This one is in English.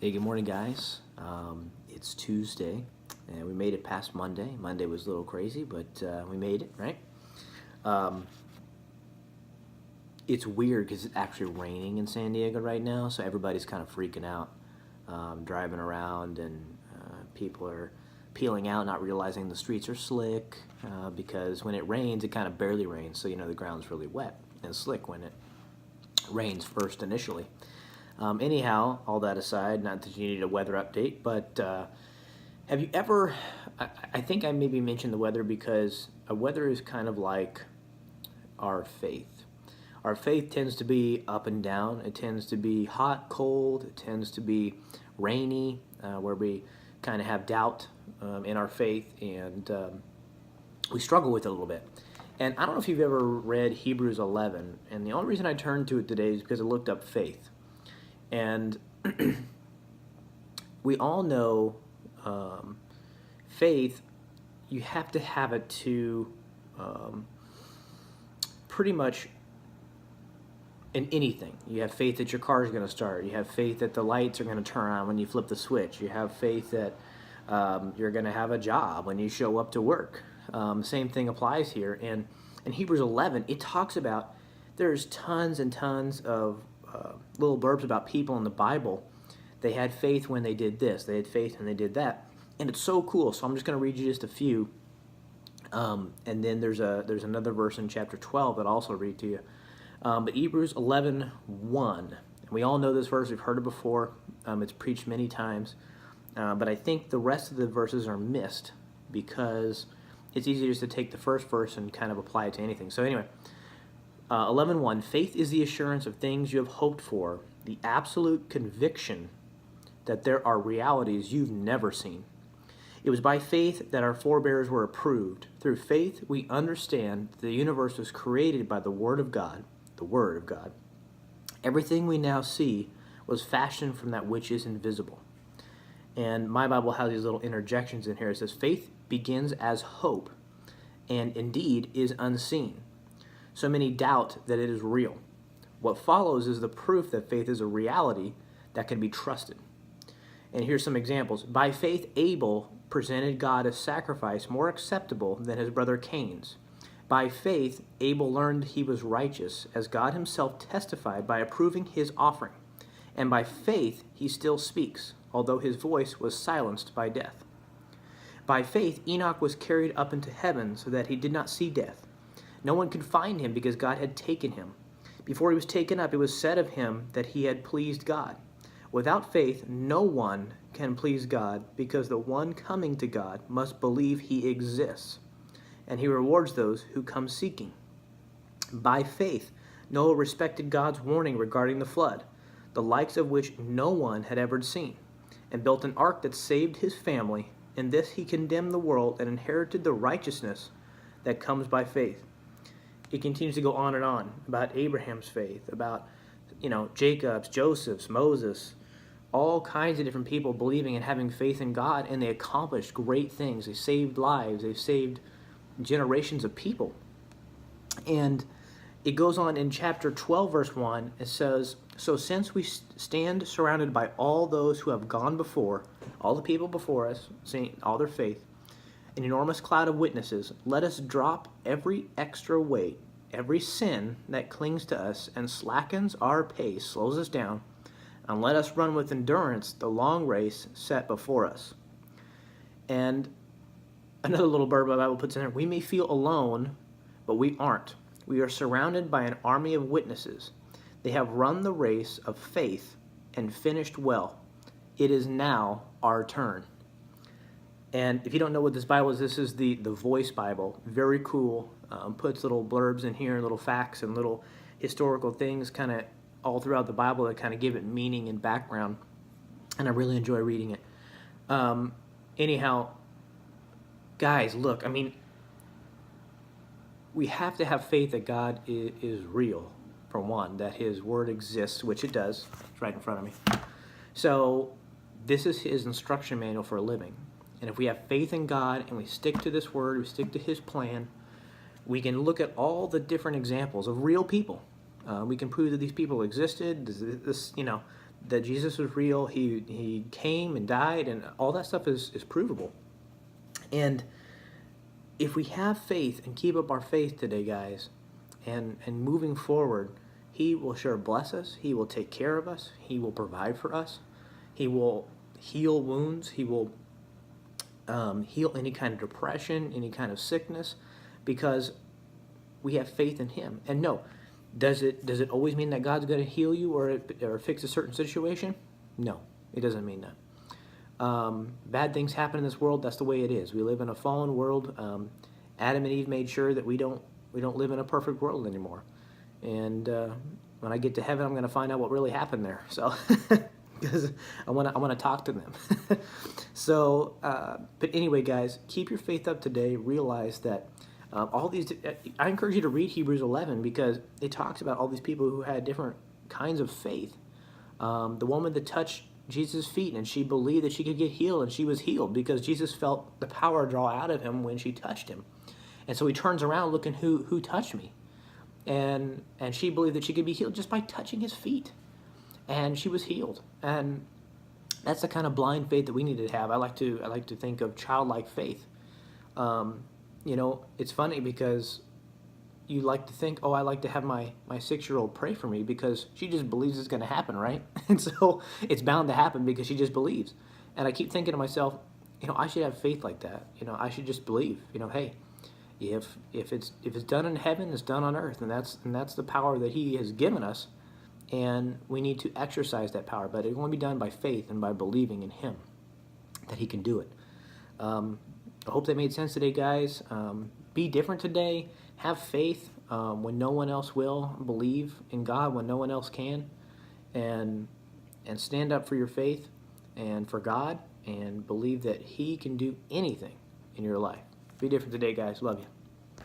Hey, good morning, guys. It's Tuesday, and we made it past Monday. Monday was a little crazy, but we made it, right? Um, it's weird because it's actually raining in San Diego right now, so everybody's kind of freaking out, driving around, and people are peeling out, not realizing the streets are slick because when it rains, it kind of barely rains, so the ground's really wet and slick when it rains first initially. Anyhow, all that aside, not that you need a weather update, but have you ever? I think I maybe mentioned the weather because weather is kind of like our faith. Our faith tends to be up and down. It tends to be hot, cold. It tends to be rainy, where we kind of have doubt in our faith, and we struggle with it a little bit. And I don't know if you've ever read Hebrews 11, and the only reason I turned to it today is because I looked up faith. And we all know faith, you have to have it to pretty much in anything. You have faith that your car is going to start. You have faith that the lights are going to turn on when you flip the switch. You have faith that you're going to have a job when you show up to work. Same thing applies here. And in Hebrews 11, it talks about there's tons and tons of little blurbs about people in the Bible. They had faith when they did this. They had faith when they did that. And it's so cool. So I'm just going to read you just a few. And then there's another verse in chapter 12 that I'll also read to you. But Hebrews 11:1. And we all know this verse. We've heard it before. It's preached many times. But I think the rest of the verses are missed because it's easy just to take the first verse and kind of apply it to anything. So anyway, 11:1, faith is the assurance of things you have hoped for, the absolute conviction that there are realities you've never seen. It was by faith that our forebears were approved. Through faith, we understand the universe was created by the Word of God, the Word of God. Everything we now see was fashioned from that which is invisible. And my Bible has these little interjections in here. It says, faith begins as hope and indeed is unseen. So many doubt that it is real. What follows is the proof that faith is a reality that can be trusted. And here's some examples. By faith, Abel presented God a sacrifice more acceptable than his brother Cain's. By faith, Abel learned he was righteous, as God himself testified by approving his offering. And by faith, he still speaks, although his voice was silenced by death. By faith, Enoch was carried up into heaven so that he did not see death. No one could find him because God had taken him. Before he was taken up, it was said of him that he had pleased God. Without faith, no one can please God, because the one coming to God must believe he exists, and he rewards those who come seeking. By faith, Noah respected God's warning regarding the flood, the likes of which no one had ever seen, and built an ark that saved his family. In this he condemned the world and inherited the righteousness that comes by faith. It continues to go on and on about Abraham's faith, about Jacob's, Joseph's, Moses, all kinds of different people believing and having faith in God, and they accomplished great things. They saved lives. They saved generations of people. And it goes on in chapter 12, verse 1. It says, so since we stand surrounded by all those who have gone before, all the people before us, seeing all their faith, an enormous cloud of witnesses, let us drop every extra weight, every sin that clings to us and slackens our pace, slows us down, and let us run with endurance the long race set before us. And another little blurb my Bible puts in there, we may feel alone, but we aren't. We are surrounded by an army of witnesses. They have run the race of faith and finished well. It is now our turn. And if you don't know what this Bible is, this is the Voice Bible. Very cool. Puts little blurbs in here, little facts and little historical things kind of all throughout the Bible that kind of give it meaning and background. And I really enjoy reading it. Anyhow, guys, look, we have to have faith that God is real, for one, that his word exists, which it does. It's right in front of me. So this is his instruction manual for a living. And if we have faith in God and we stick to this word, we stick to his plan, we can look at all the different examples of real people. We can prove that these people existed. that Jesus was real. He came and died, and all that stuff is provable. And if we have faith and keep up our faith today, guys, and moving forward, he will sure bless us. He will take care of us. He will provide for us. He will heal wounds. He will heal any kind of depression, any kind of sickness, because we have faith in him. And no, does it always mean that God's going to heal you or fix a certain situation? No, it doesn't mean that. Bad things happen in this world. That's the way it is. We live in a fallen world. Adam and Eve made sure that we don't live in a perfect world anymore. And when I get to heaven, I'm going to find out what really happened there. So, because I want to talk to them. So, but anyway, guys, keep your faith up today. Realize that all these. I encourage you to read Hebrews 11 because it talks about all these people who had different kinds of faith. The woman that touched Jesus' feet and she believed that she could get healed, and she was healed because Jesus felt the power draw out of him when she touched him. And so he turns around looking, who touched me? And she believed that she could be healed just by touching his feet. And she was healed. And that's the kind of blind faith that we need to have. I like to think of childlike faith. It's funny because you like to think, oh, I like to have my 6-year-old pray for me because she just believes it's going to happen, right? And so it's bound to happen because she just believes. And I keep thinking to myself, I should have faith like that. I should just believe. Hey, if it's done in heaven, it's done on earth, and that's the power that he has given us, and we need to exercise that power. But it will only be done by faith and by believing in him that he can do it. I hope that made sense today, guys. Be different today. Have faith when no one else will. Believe in God when no one else can, and stand up for your faith and for God, and believe that he can do anything in your life. Be different today, guys. Love you.